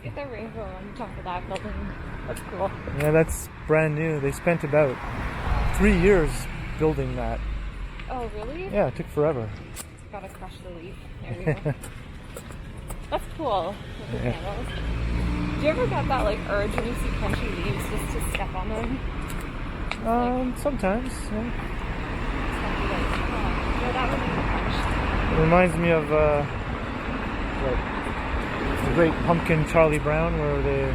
at the rainbow on top of that building. That's cool. Yeah, that's brand new. They spent about 3 years building that. Oh, really? Yeah, it took forever. Gotta crush the leaf. There we go. That's cool. With the candles. Do you ever get that like urge when you see crunchy leaves just to step on them? Sometimes. Yeah. No, that would be crunched. It reminds me of the Great Pumpkin Charlie Brown, where they're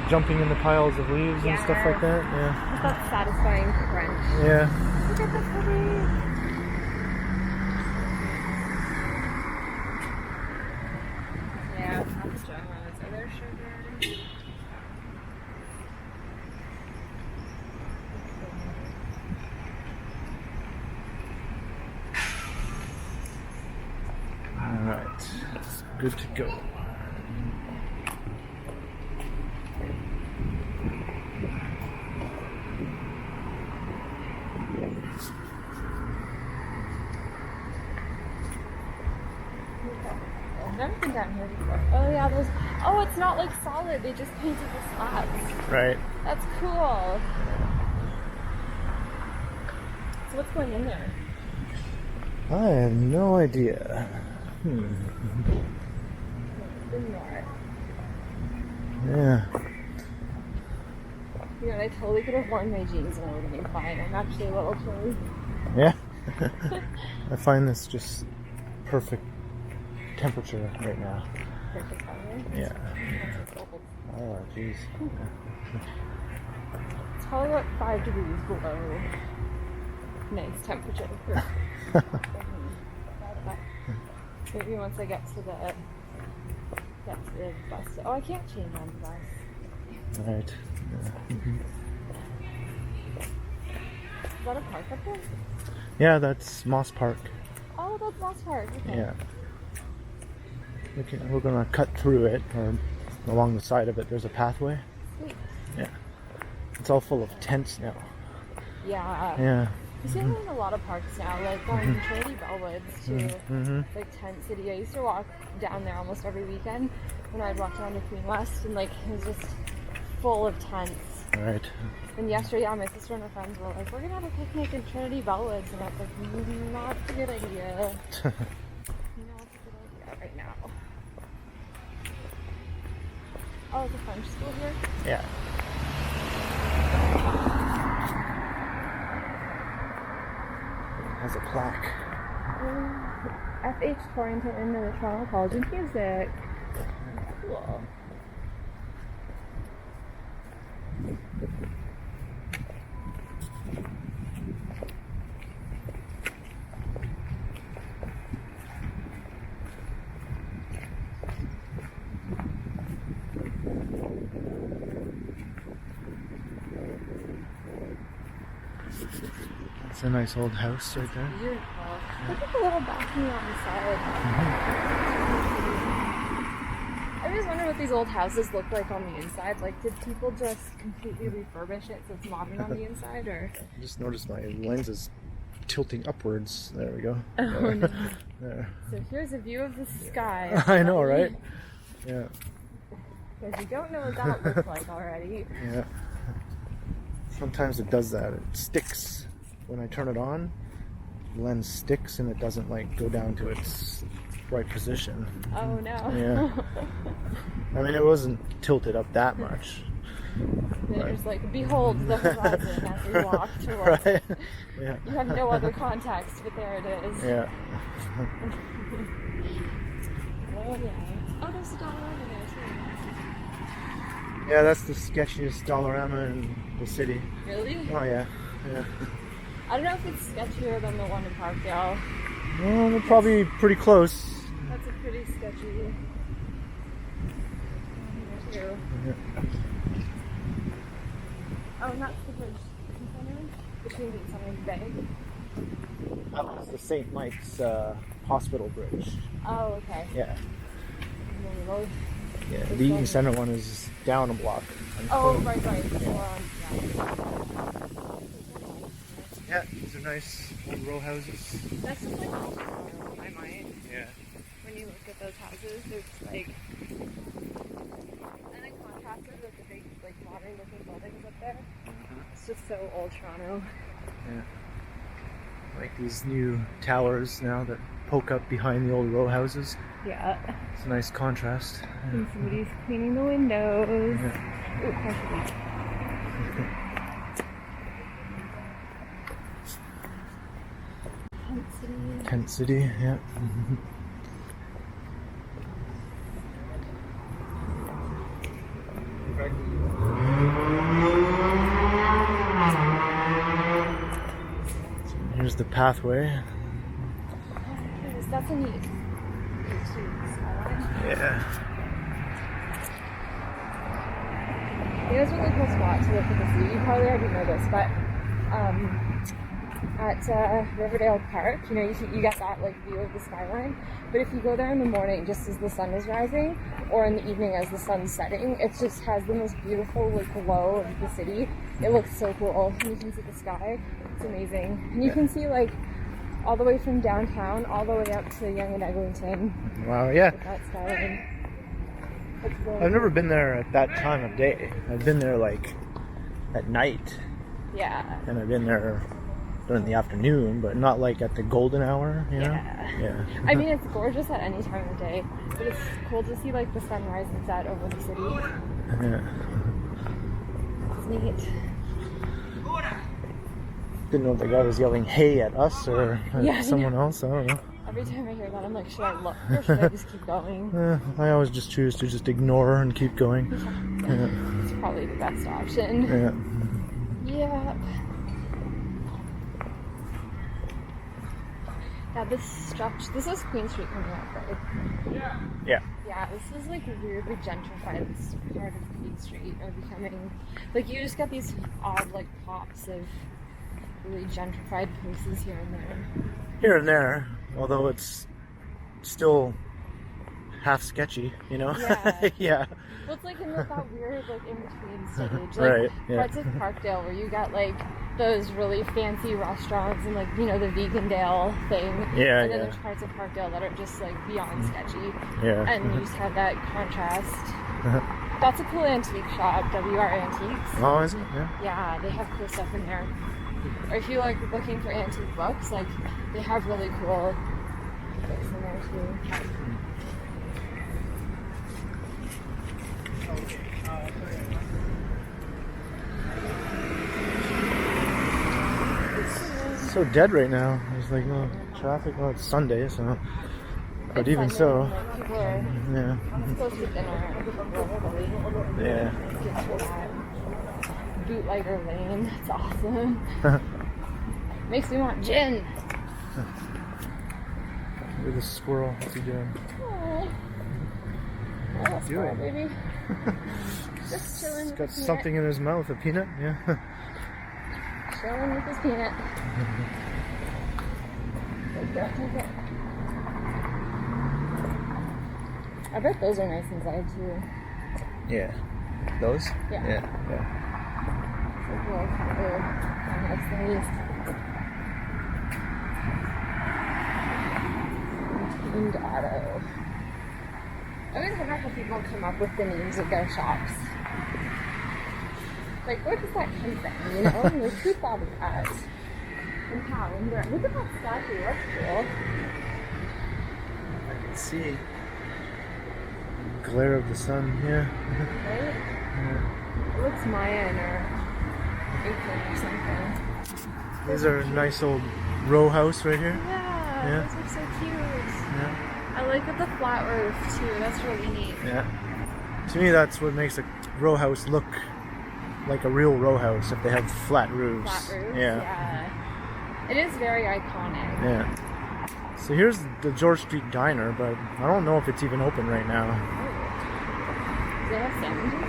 jumping in the piles of leaves and stuff like that. Yeah. That's satisfying crunch. Yeah. Look at the puppy. Yeah, that's Joanna's other sugar. Alright. Good to go. I've never been down here before. Oh yeah, those. Oh, it's not like solid. They just painted the slabs. Right. That's cool. So what's going in there? I have no idea. Yeah. You know, I totally could have worn my jeans and I would have been fine. I'm actually a little chilly. Yeah. I find this just perfect temperature right now. Perfect color. Yeah. Oh, jeez. It's probably about 5 degrees below nice temperature. Maybe once I get to the bus. Oh, I can't change on the bus. Right. Yeah. Is that a park up there? Yeah, that's Moss Park. Oh, that's Moss Park. Okay. Yeah. We're gonna cut through it, or along the side of it. There's a pathway. Sweet. Yeah. It's all full of tents now. Yeah. Yeah. You see that in a lot of parks now, like Trinity Bellwoods too. Like Tent City. I used to walk down there almost every weekend when I'd walk down to Queen West, and like it was just full of tents. Right. And yesterday, my sister and her friends were like, "We're gonna have a picnic in Trinity Bellwoods," and I was like, "Not a good idea. Not a good idea right now." Oh, it's a French school here. Yeah. Has a plaque. FH Torrington into the Toronto College of Music. Cool. It's a nice old house right there. Beautiful. Look at the little balcony on the side. I always wonder what these old houses look like on the inside. Like, did people just completely refurbish it so it's modern on the inside, or? I just noticed my lens is tilting upwards. There we go. Oh no. There. So here's a view of the sky. I know, right? Yeah. Because you don't know what that looks like already. Yeah. Sometimes it does that. It sticks when I turn it on. The lens sticks and it doesn't like go down to its right position. Oh no. Yeah. I mean, it wasn't tilted up that much. There's like, behold the horizon as we walk to work. Right. Yeah. You have no other context, but there it is. Yeah. Oh yeah. Oh, there's a Dollarama there too. Yeah, that's the sketchiest Dollarama in the city. Really? Oh yeah. Yeah. I don't know if it's sketchier than the one in Parkdale. Well, they're probably pretty close. That's a pretty sketchy. Here too. Yeah. Oh, and that's the bridge center between the center and Bay. That was the St Mike's Hospital Bridge. Oh, okay. Yeah. Yeah. This The Eaton one. Center one is down a block. Oh, right. Yeah. Yeah. Yeah, these are nice old row houses. That's just like in my mind. Yeah. When you look at those houses, it's like then contrasted with the big, like, modern-looking buildings up there. It's just so old Toronto. Yeah. Like these new towers now that poke up behind the old row houses. Yeah. It's a nice contrast. And somebody's cleaning the windows. Yeah. Ooh, partially. Tent City, yeah. So here's the pathway. That's a neat skyline. Yeah. It was a really cool spot to look at the sea. You probably already know this, but at Riverdale Park, you know, you get that like view of the skyline. But if you go there in the morning, just as the sun is rising, or in the evening as the sun's setting, it just has the most beautiful like glow of the city. It looks so cool, and you can see the sky. It's amazing, and you can see like all the way from downtown, all the way up to Yonge and Eglinton. Wow, yeah. With that skyline. Really I've never been there at that time of day. I've been there like at night, yeah. and I've been there during the afternoon, but not like at the golden hour, you know? Yeah. I mean, it's gorgeous at any time of day, but it's cool to see like the sunrise and set over the city. Yeah. It's neat. Didn't know if the guy was yelling "hey" at us or at someone else. I don't know. Every time I hear that, I'm like, should I look or should I just keep going? I always just choose to just ignore and keep going. Yeah. It's probably the best option. Yeah. Yeah, this stretch, this is Queen Street coming up, right? Yeah. Yeah, this is like weirdly gentrified. This part of Queen Street are becoming, like, you just get these odd like pops of really gentrified places here and there. Here and there, although it's still half sketchy, you know? Yeah. Yeah. Well, it's like in that weird, like, in-between stage. Like, Right, yeah. parts of Parkdale where you got, like, those really fancy restaurants and, like, you know, the Vegandale thing. Yeah, And then yeah. there's parts of Parkdale that are just, like, beyond sketchy. Yeah. And you just have that contrast. That's a cool antique shop, WR Antiques. Oh, is it? Yeah. Yeah, they have cool stuff in there. Or if you, like, looking for antique books, like, they have really cool books in there, too. It's so dead right now. There's like no traffic. Well, it's Sunday, so. But It's even Sunday, so. like, people are Yeah. close to dinner. Yeah. Get to that bootlegger lane. That's awesome. Makes me want gin. Look at this squirrel. What's he doing? Oh, that's doing? cool, baby. Just chilling He's with got his something in his mouth. A peanut? Yeah. peanut. Chilling with his peanut. I bet those are nice inside too. Yeah. Those? Yeah. Yeah. Like little nice things. Themed auto. I always wonder how people come up with the names of their shops. Like, where does that come from, you know? Like, who thought of that? And how? And where? Look at that statue, that's cool. I can see. Glare of the sun, yeah. Right? Yeah. It looks Mayan or Incan or something. These are a nice old row house right here. Yeah, those are so cute. Yeah. I like the flat roof too, that's really neat. Yeah. To me, that's what makes a row house look like a real row house, if they have flat roofs. Flat roofs, Yeah. It is very iconic. Yeah. So here's the George Street Diner, but I don't know if it's even open right now. Oh. Do they have sandwiches?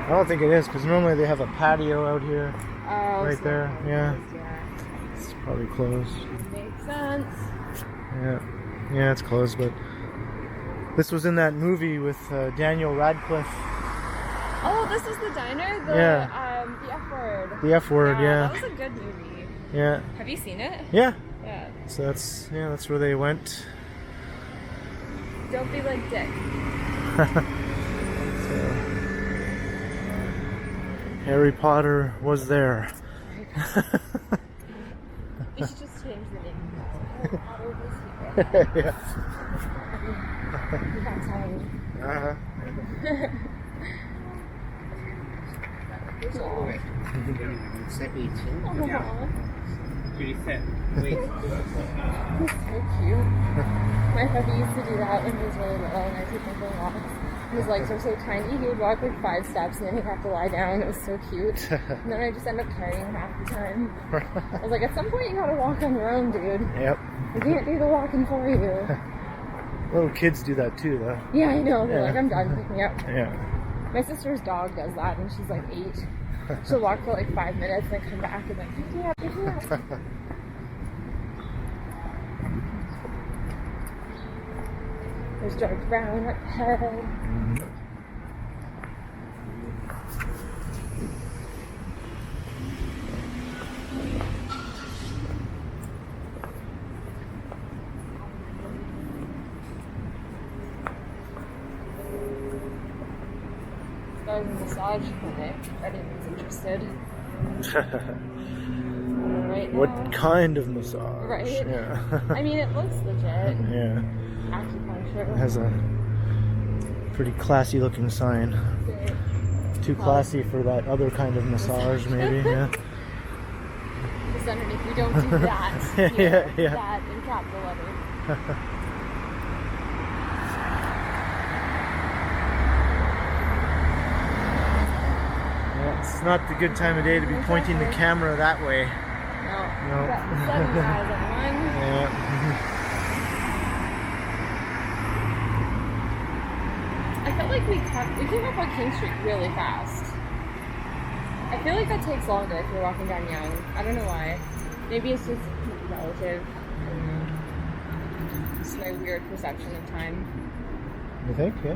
I don't think it is, because normally they have a patio out here. Oh, Right so there, that yeah. is, yeah. It's probably closed. Makes sense. Yeah. Yeah, it's closed, but this was in that movie with Daniel Radcliffe. Oh, this is the diner? The F Word. The F Word, yeah. That was a good movie. Yeah. Have you seen it? Yeah. Yeah. So that's where they went. Don't be like Dick. So, Harry Potter was there. You should just change the name. Harry Potter was here. Yeah. You got tired. Uh-huh. St E. Aw. Pretty fat. He's so cute. My puppy used to do that when he was really little and I took him for walks. His legs were so tiny, he would walk like 5 steps and then he'd have to lie down. It was so cute. And then I just end up carrying him half the time. I was like, at some point you gotta walk on your own, dude. Yep. I can't do the walking for you. Little kids do that too, though. Yeah, I know. They're Yeah. like, I'm done, pick me up. Yeah. My sister's dog does that and she's like 8. She'll walk for like 5 minutes and then come back and like, pick me up, pick me up. There's George Brown up ahead. There's a massage clinic if anyone's interested. Right now. What kind of massage? Right. Yeah. I mean, it looks legit. Yeah. Acupuncture. It has a pretty classy looking sign. Too classy for that other kind of massage, maybe. Yeah. Just underneath, we don't do that. Yeah, yeah. That in capital letters. Yeah, it's not the good time of day to be pointing the camera that way. No. No. We got the sunrise on. Yeah. I felt like we came up on King Street really fast. I feel like that takes longer if you're walking down Yonge. I don't know why. Maybe it's just relative. It's my weird perception of time. You think? Yeah.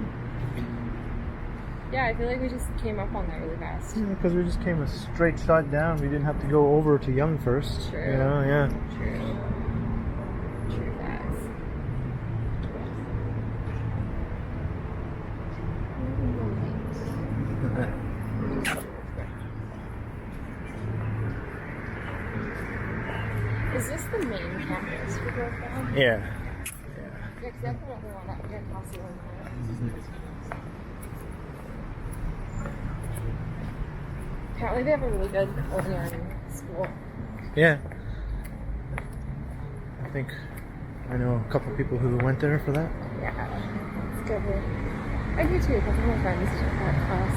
Yeah, I feel like we just came up on that really fast. Because we just came a straight shot down. We didn't have to go over to Yonge first. True. You know, yeah. True. True facts. Is this the main campus for Guelph? Yeah. Yeah, because that's the other one up here in Castle. Apparently they have a really good culinary school. Yeah. I think I know a couple people who went there for that. Yeah, it's good. I do too, because my friends took that class.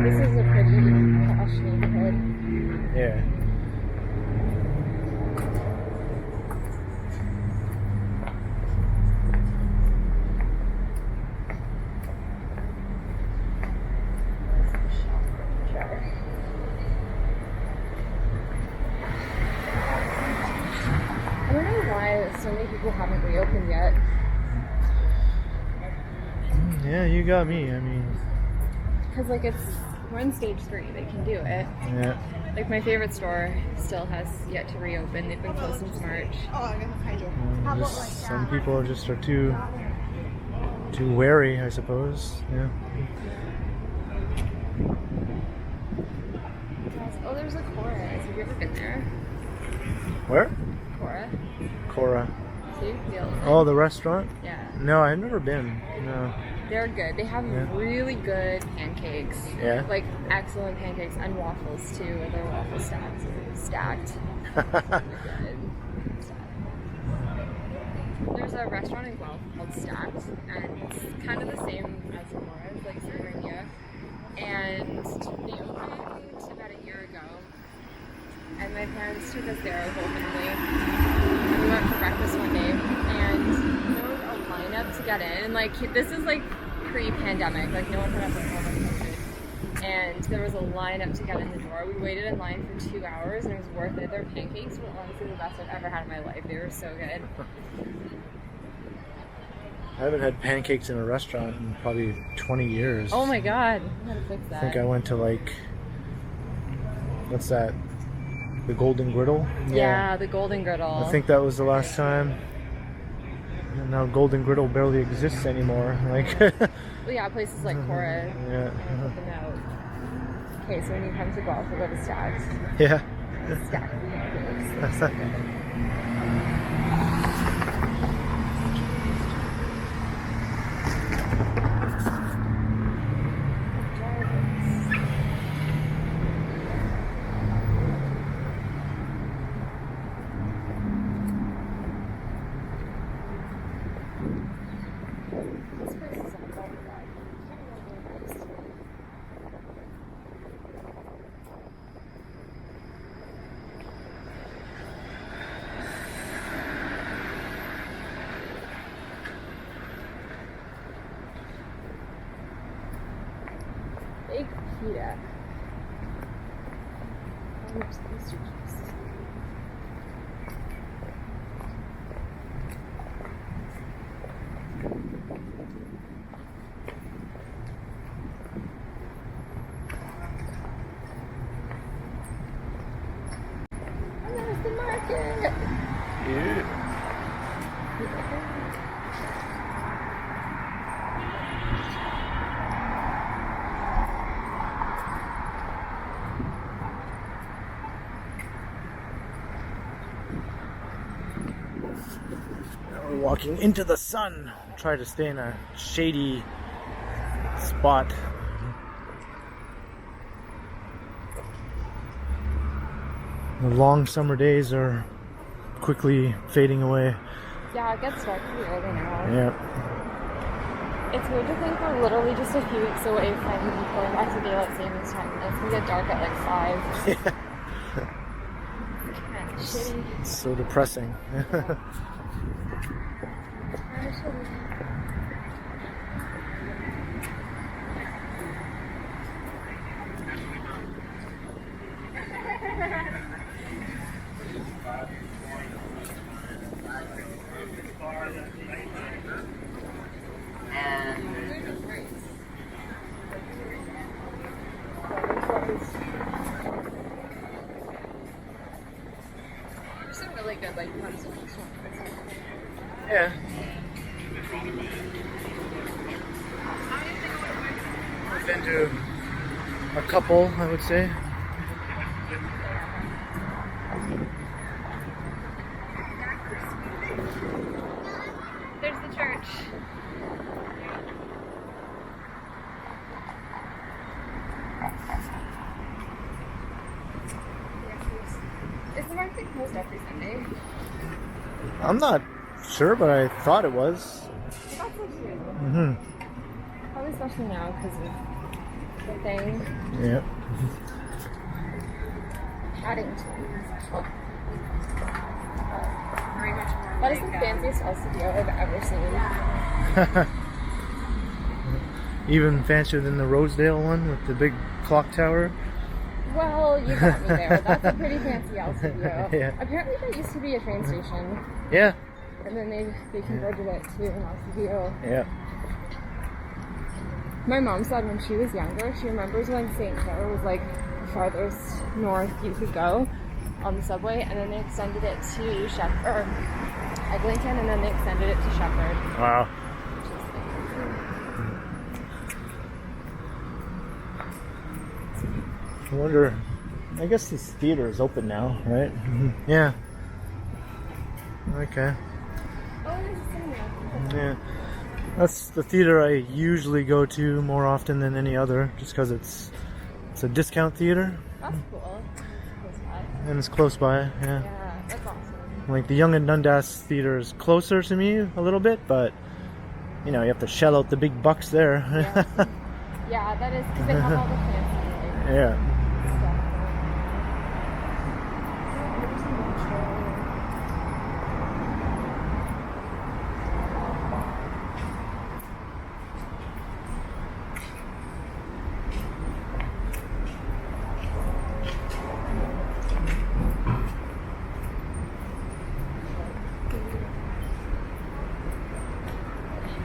This is a pretty posh neighborhood. Yeah. I don't know why so many people haven't reopened yet. Yeah, you got me. I mean, Because, like, we're in stage 3, they can do it. yeah. Like, my favorite store still has yet to reopen. They've been closed since March. Some people just are too wary, I suppose. Yeah. Oh, there's a Cora's. Have you ever been there? Where? Cora? Cora. See? The elephant. Oh, the restaurant? Yeah. No, I've never been. No. They're good. They have Yeah. really good pancakes. Yeah. Like, excellent pancakes and waffles, too. Their waffle stacks are stacked. Good. There's a restaurant in Guelph called Stacked, and it's kind of the same as Laura's, like Sardinia. And they opened about a year ago, and my parents took us there, whole family. And we went for breakfast one day, and there was a lineup to get in. And like, this is like pre-pandemic, like no one had ever COVID. And there was a lineup to get in the door. We waited in line for 2 hours, and it was worth it. Their pancakes were honestly the best I've ever had in my life. They were so good. I haven't had pancakes in a restaurant in probably 20 years. Oh my god, I gotta fix that. I think I went to like, what's that? the Golden Griddle. Yeah, the Golden Griddle. I think that was the last time. And now Golden Griddle barely exists anymore. Like. Well, yeah, places like Cora. Yeah. Okay, so when you come to Guelph, we'll go to Stag's. Yeah. Stag. Big pita. And there's the market. Yeah. We're walking into the sun. Try to stay in a shady spot. The long summer days are quickly fading away. Yeah, it gets dark pretty early now. Yeah. It's weird to think we're literally just a few weeks away from going back to daylight savings time. It's gonna get dark at like 5. Yeah. Kind of shitty. It's so depressing. Kind of shitty. There's some really good like constitutional. Yeah. I've been to a couple, I would say. There's the church. Is the market closed every Sunday? I'm not sure, but I thought it was. I thought so too. Mm-hmm. Probably especially now because of the thing. Yeah. Addington. That is the fanciest studio I've ever seen. Even fancier than the Rosedale one with the big clock tower. Well, you got me there. That's a pretty fancy studio. Yeah. Apparently that used to be a train station. Yeah. And then they converted it to an studio. Yeah. My mom said when she was younger, she remembers when St Clair was like the farthest north you could go on the subway, and then they extended it to Eglinton, and then they extended it to Shepherd. Wow. I wonder, I guess this theater is open now, right? Yeah. Okay. Oh, there's a cinema. Yeah. That's the theater I usually go to more often than any other, just because it's a discount theater. That's cool. Close by. And it's close by, yeah. Yeah, that's awesome. Like the Yonge and Dundas theater is closer to me a little bit, but you know, you have to shell out the big bucks there. Yeah, yeah, that is because they have all the fancy like, Yeah. stuff.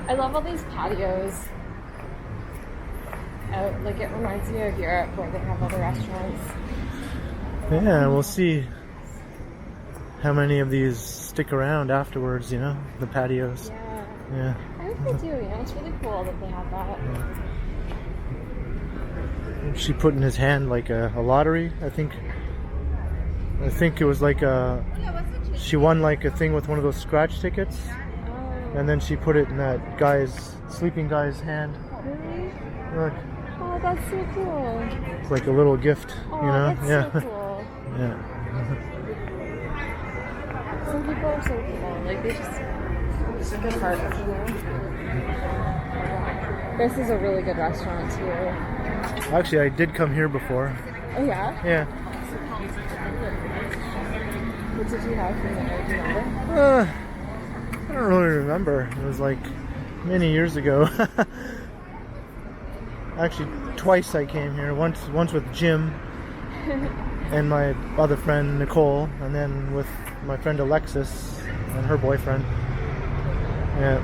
I love all these patios. Like it reminds me of Europe where they have all the restaurants. Yeah, we'll see how many of these stick around afterwards, you know, the patios. Yeah. Yeah. I think they do, you know, it's really cool that they have that. She put in his hand like a lottery, I think it was like she won like a thing with one of those scratch tickets. Oh. And then she put it in that sleeping guy's hand. Really? Look, Oh, that's so cool. it's like a little gift, Oh, you know? that's Yeah. so cool. Yeah. Some people are so cool. Like, they just good heart, you know? This is a really good restaurant, too. Actually, I did come here before. Oh, yeah? Yeah. What did you have from there? Do you remember? I don't really remember. It was like many years ago. Actually, twice I came here. Once with Jim and my other friend Nicole, and then with my friend Alexis and her boyfriend. Yeah.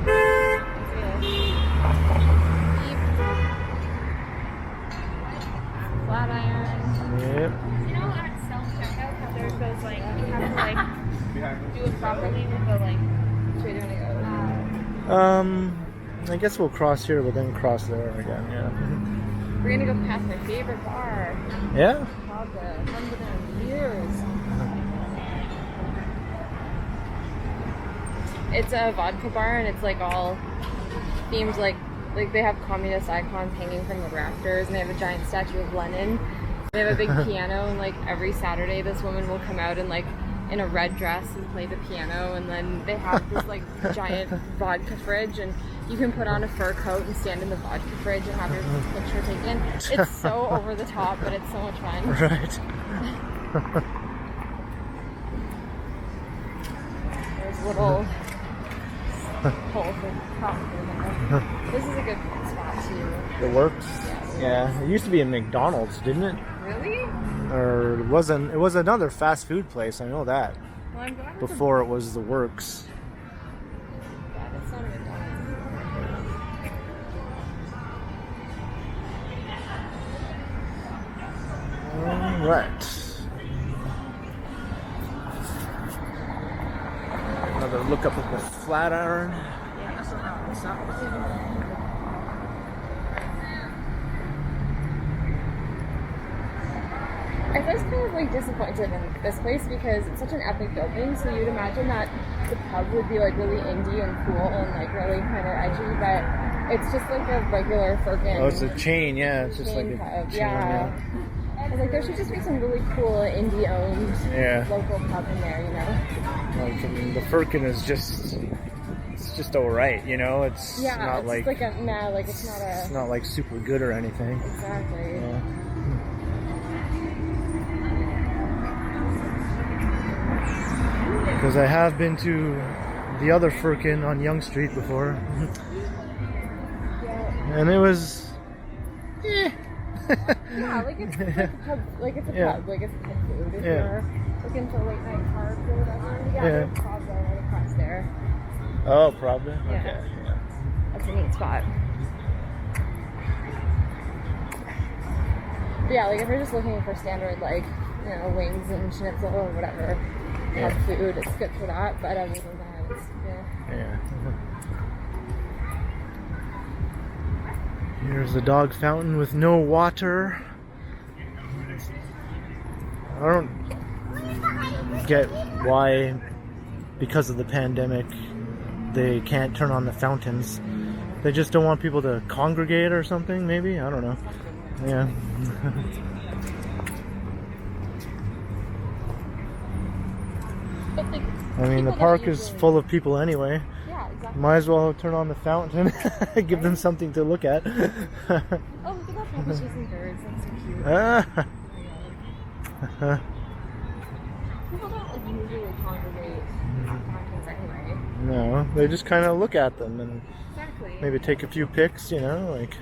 Flat iron. Yep. You know, at self-checkout, how there's those, like, you have to, like, do it properly with the, like, Where do you want to go? I guess we'll cross here, but then cross there again. Yeah. We're gonna go past my favorite bar. Yeah. Called the 100 Years. It's a vodka bar, and it's like all themed like they have communist icons hanging from the rafters, and they have a giant statue of Lenin. They have a big piano, and like every Saturday, this woman will come out and like in a red dress and play the piano, and then they have this like giant vodka fridge, and you can put on a fur coat and stand in the vodka fridge and have your picture taken. It's so over the top, but it's so much fun. Right. There's little hole for coffee. This is a good spot too. It works. Yeah. It used to be a McDonald's, didn't it? Really? Or it wasn't. It was another fast food place. I know that. Well, I'm going Before it was the Works. Yeah, that's not a McDonald's. All right. Another look up at the Flatiron. I was kind of like disappointed in this place because it's such an epic building, so you'd imagine that the pub would be like really indie and cool and like really kind of edgy, but it's just like a regular freaking Oh, it's a chain, yeah. It's just like a pub. chain, Yeah. I was like, there should just be some really cool indie-owned local pub in there, you know? Like, I mean, the Firkin is just, it's just alright, you know? It's not it's like, like a, nah, like it's not a... it's not like super good or anything. Exactly. Yeah. Because I have been to the other Firkin on Yonge Street before. And it was... Yeah, like it's like a pub, like it's a pub, like it's pub food. If you're looking for late night park or whatever, there's a pub right across there. Oh, probably? Yeah. Okay. Yeah. That's a neat spot. But yeah, like if you're just looking for standard, like, you know, wings and schnitzel or whatever, pub food, it's good for that. But other than that, it's, Here's the dog fountain with no water. I don't get why, because of the pandemic, they can't turn on the fountains. They just don't want people to congregate or something, maybe? I don't know. Yeah. but like, I mean, the park is full of people anyway. Yeah, exactly. Might as well turn on the fountain. Give them something to look at. Oh, look at that puppy chasing birds. That's so cute. People don't like, usually congregate at fountains anyway. No, they just kind of look at them and Exactly. maybe take a few pics, you know, like.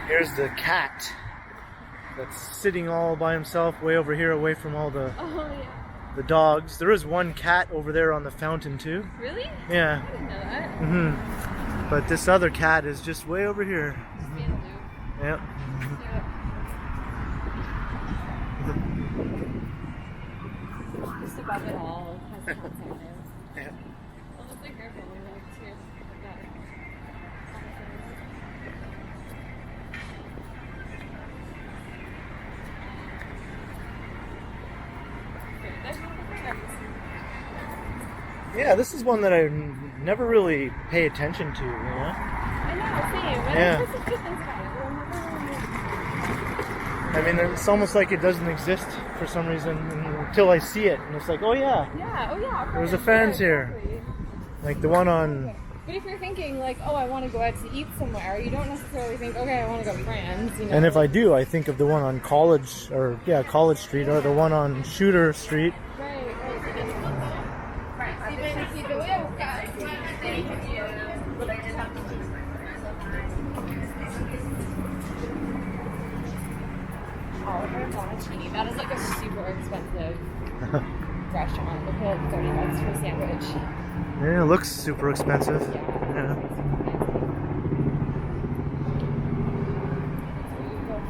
Here's the cat that's sitting all by himself way over here, away from all the dogs. There is one cat over there on the fountain too. Really? Yeah. I didn't know that. But this other cat is just way over here. Just being aloof. Yep. Just above it all has a cat sign there. Yeah. Well, looks like their family life too. Like that. Yeah, this is one that I never really pay attention to, you know? I know, same. Yeah. There's good things about it. I mean, it's almost like it doesn't exist for some reason until I see it, and it's like, oh yeah, Yeah, oh yeah. there's a fans here. Exactly. Like the one on. But if you're thinking like, oh, I want to go out to eat somewhere, you don't necessarily think, okay, I want to go to France. You know? And if I do, I think of the one on College Street, or the one on Shooter Street. Right. That is like a super expensive restaurant. Look at $30 for a sandwich. Yeah, it looks super expensive. Go Yeah.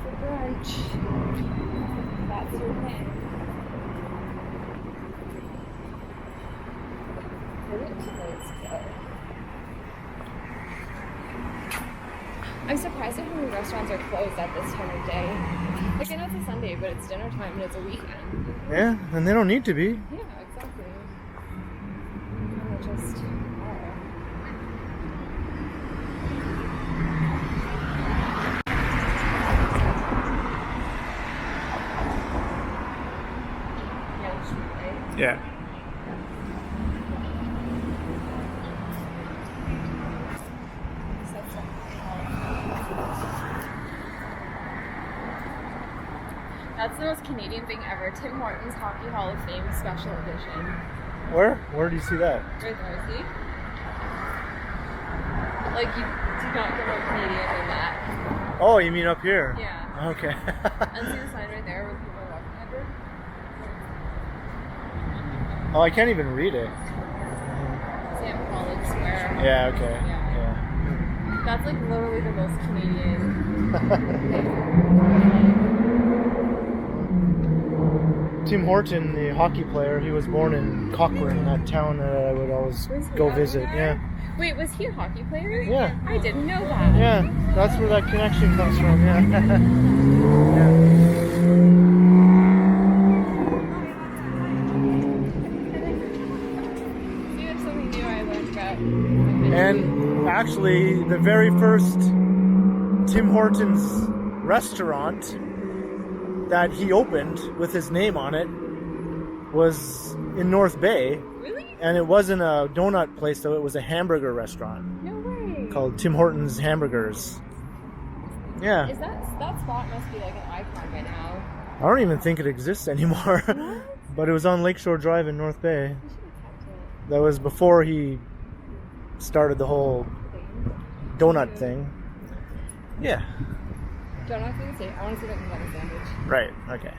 for brunch. That's your thing. Where did those go? I'm surprised at how many restaurants are closed at this time of day. Like, I know it's a Sunday, but it's dinner time and it's a weekend. Yeah, and they don't need to be. Yeah, exactly. And they just are. Yeah. That's the most Canadian thing ever. Tim Hortons Hockey Hall of Fame Special Edition. Where? Where do you see that? Right there, see? Like, you do not get more Canadian than that. Oh, you mean up here? Yeah. Okay. And see the sign right there where people are walking under? Oh, I can't even read it. Sam College Square. Yeah, okay. Yeah. Yeah. That's like literally the most Canadian thing. Tim Horton, the hockey player, he was born in Cochrane, that town that I would always go visit. Yeah. Wait, was he a hockey player? Yeah. I didn't know that. Yeah, that's where that connection comes from. Yeah. See, there's something new I learned about. And actually, the very first Tim Hortons restaurant that he opened with his name on it was in North Bay. Really? And it wasn't a donut place, though. It was a hamburger restaurant No way. called Tim Hortons Hamburgers. Yeah. Is that spot must be like an icon by now. I don't even think it exists anymore. What? But it was on Lakeshore Drive in North Bay. I should have kept it. That was before he started the whole donut thing. Yeah. Donut thing? I want to see if I can get a sandwich. Right. Okay.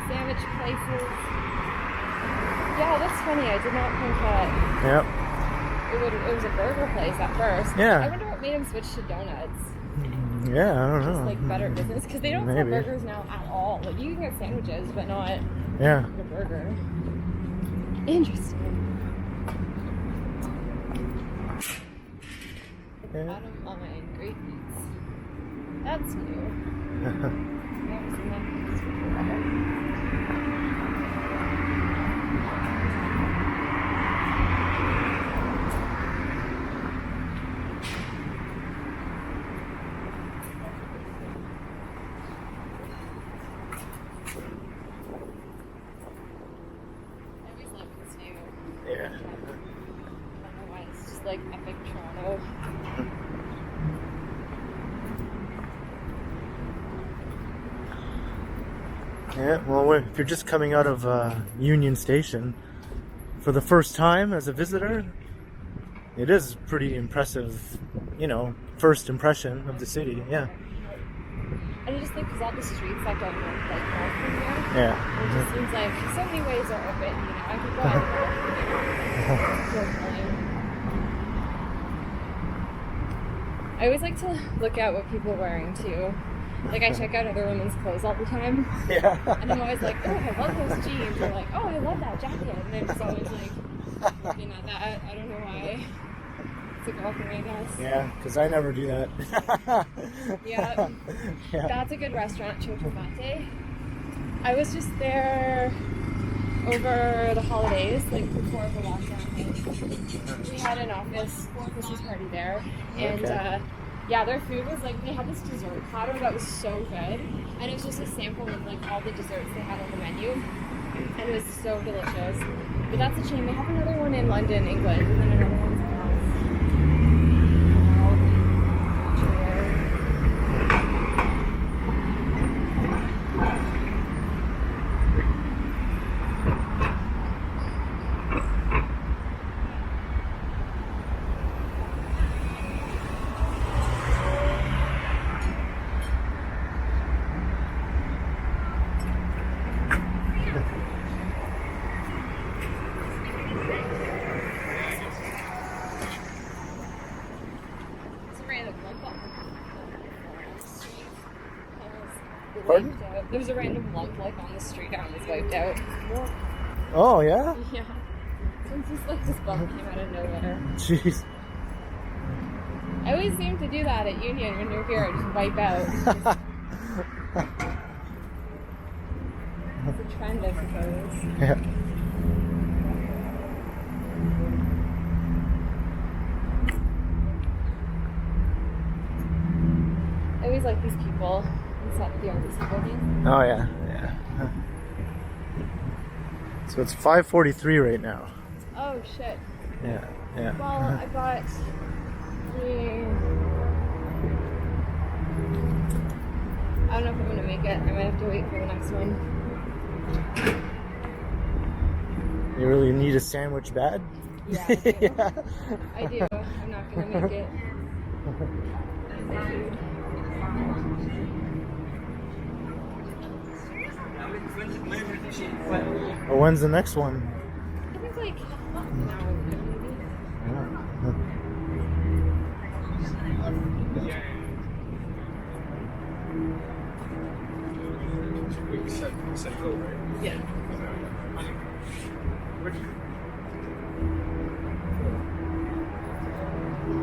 Sandwich places. Yeah, that's funny. I did not think that Yep. it was a burger place at first. Yeah. I wonder what made him switch to donuts. Yeah, I don't Just know. like better business because they don't sell Maybe. burgers now at all. Like you can get sandwiches, but not Yeah. a burger. Interesting. Yeah. Bottom line, great beats. That's new. Never seen that before. I always love this new. Yeah. I don't know why it's just like epic Toronto. Yeah, well, if you're just coming out of Union Station for the first time as a visitor, it is pretty impressive you know, first impression of the city. Yeah. And I just think because all the streets that go north from here, Yeah. it just seems like so many ways are open. You know, I could go anywhere. I always like to look at what people are wearing too. Like I check out other women's clothes all the time. Yeah. And I'm always like, oh, I love those jeans. Or like, oh, I love that jacket. And then it's always like looking at that. I don't know why. It's a girl thing, I guess. Yeah, because I never do that. Yeah. Yeah. That's a good restaurant, Cioccolate. I was just there over the holidays, like before the lockdown hit. We had an office Christmas party there. And Okay. yeah, their food was like, they had this dessert platter that was so good. And it was just a sample of like all the desserts they had on the menu. And it was so delicious. But that's a chain. They have another one in London, England, and then another one's in France. Pardon? There was a random lump like on the street and I was wiped out. Oh, yeah? Yeah. So it's just like this bump came out of nowhere. Jeez. I always seem to do that at Union when you're here, just wipe out. It's a trend, I suppose. Yeah. I always like these people inside the artist building. Oh, yeah. Yeah. So it's 5:43 right now. Oh shit. Yeah. Yeah. Well, I got I don't know if I'm gonna make it. I might have to wait for the next one. You really need a sandwich bad? Yeah, I do. Yeah. I do. I'm not gonna make it. Well, when's the next one? I think like an hour maybe. Yeah.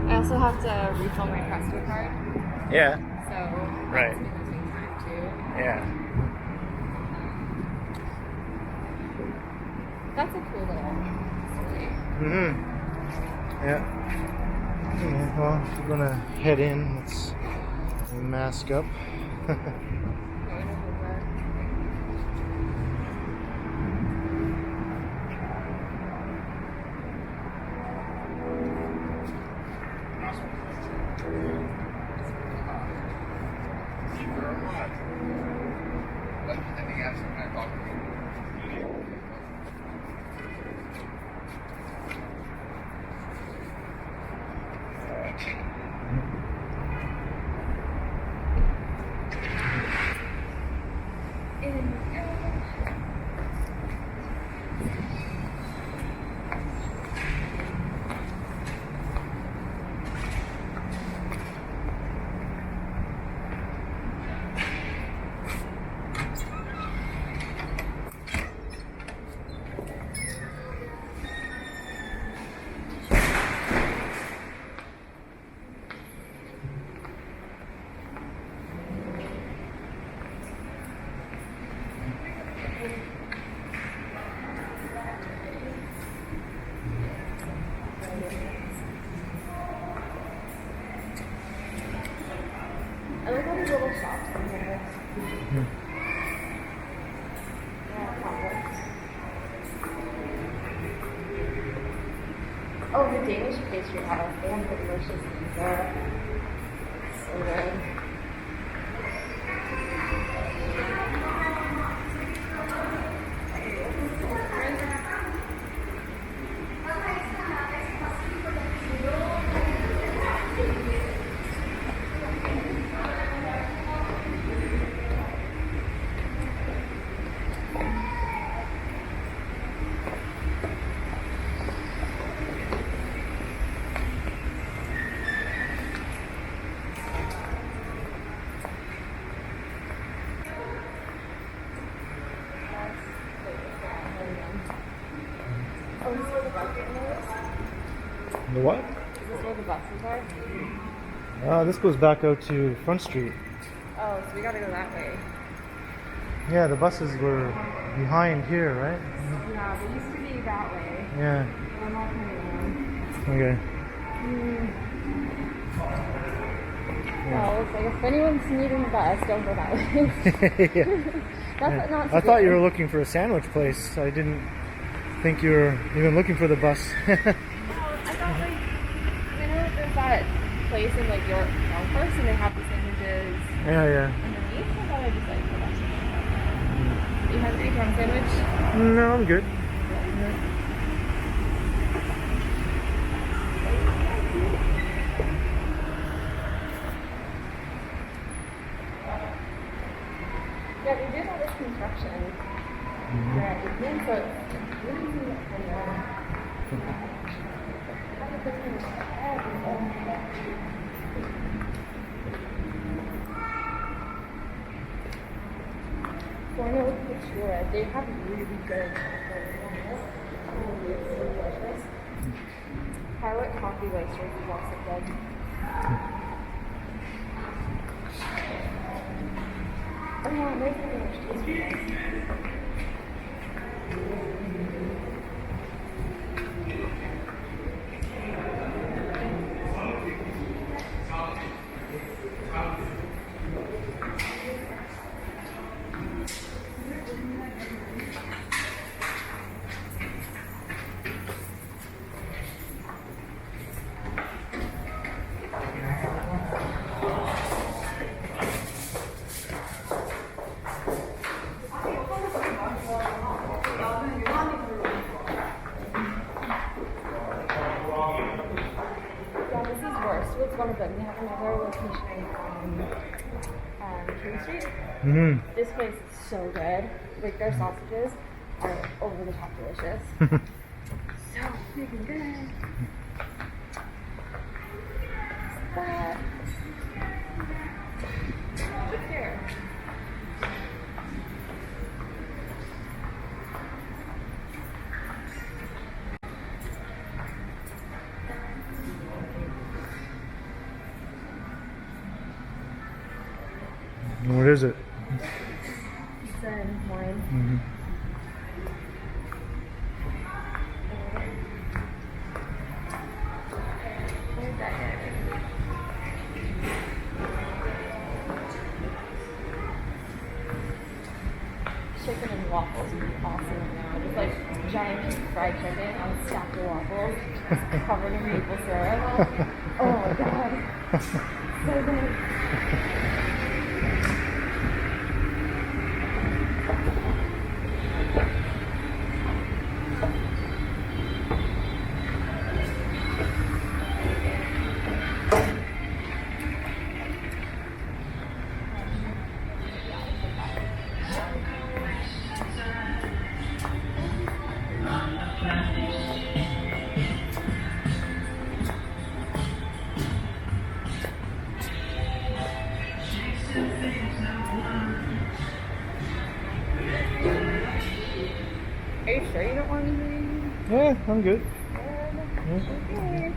I also have to refill my Presto card, Yeah. so Right. that's gonna take time too. Yeah. That's a cool little story. Mm-hmm. Yeah. Yeah. Well, we're gonna head in. Let's mask up. Going over. I like all these little shops in here. Yeah, pockets. Oh, the Danish pastry house. They have the delicious pizza. So good. The what? Is this where the buses are? This goes back out to Front Street. Oh, so we gotta go that way. Yeah, the buses were behind here, right? Yeah, they used to be that way. Yeah. I'm not coming around. Okay. Well, it's like if anyone's needing the bus, don't go that way. Yeah. That's not. I thought you were looking for a sandwich place. I didn't think you were even looking for the bus. I thought like, you know, there's that place in like York Concourse and they have the sandwiches Yeah. underneath. I thought I'd just like go back to that. You have a ham sandwich? No, I'm good. Yeah, they did all this construction. Right, so it's really so I know with Picture, they have really good delicious. Pilot coffee oysters is also good. Oh yeah, there's a delicious. What's one of them? They have another location on King Street. This place is so good. Like their sausages are over the top delicious. So freaking good. But what's here? What is it? It's in wine. Chicken and waffles would be awesome now. Just like giant piece of fried chicken on a stack of waffles, just covered in maple syrup. Oh my god. So good. Are you sure you don't want anything? Yeah, I'm good. Okay.